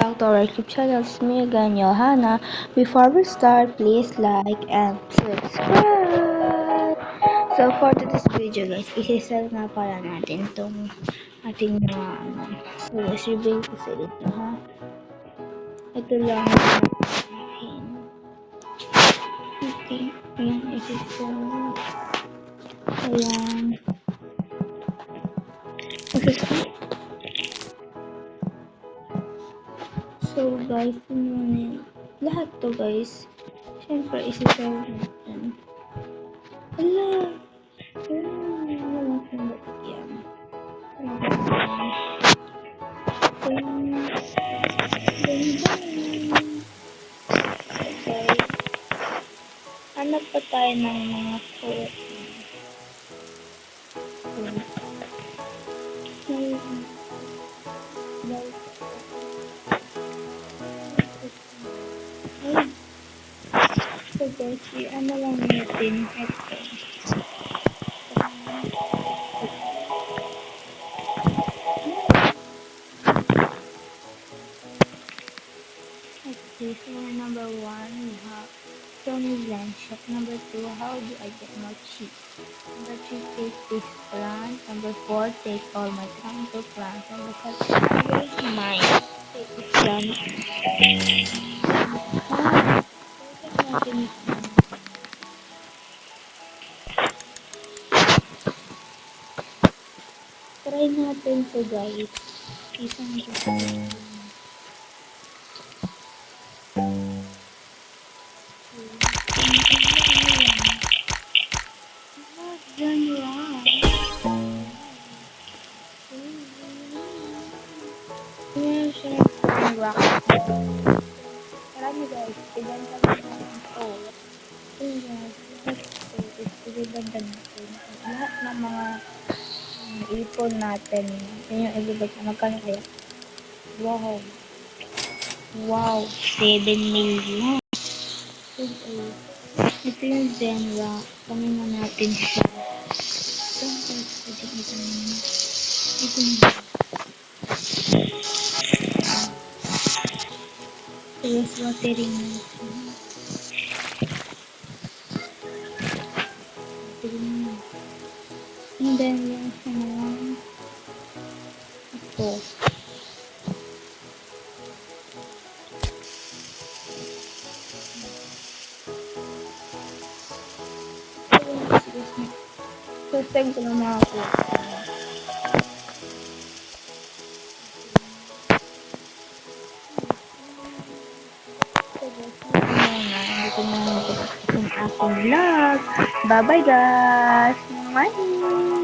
back to our YouTube channel. It's me again, Johanna. Before we start, please like and subscribe. So for today's video guys, isisell nga pala natin itong ating mga So guys, reveal ko sa ito ha. Ito lang natin. Okay, ayan isisell. Ayan. Isisell. So guys, lahat to guys. Siyempre, isisell natin. Ala! Wala kang yan. Okay. Hanap pa tayo ng mga quote. So guys, ano lang natin ito. Okay, so number 1 we have Tony Blanchett. Number 2, how do I get more cheap? Number 3, take this plant. Number 4, take all my time to plant. Number 5, where's mine? Take this plant. Try natin to guys. Isang gusto. Marami guys, tignan kami ng ibibanda natin. Lahat ng mga ipon natin. Yun yung ibibag na magkano kaya? Wow! Wow! 7 million! Ito yung Zenra. Kami na natin siya. Ito yung Terus watering natin. And then yung sa mga ito. So, send ko na mga po. Ito na yung aking vlog. Bye-bye guys! Bye!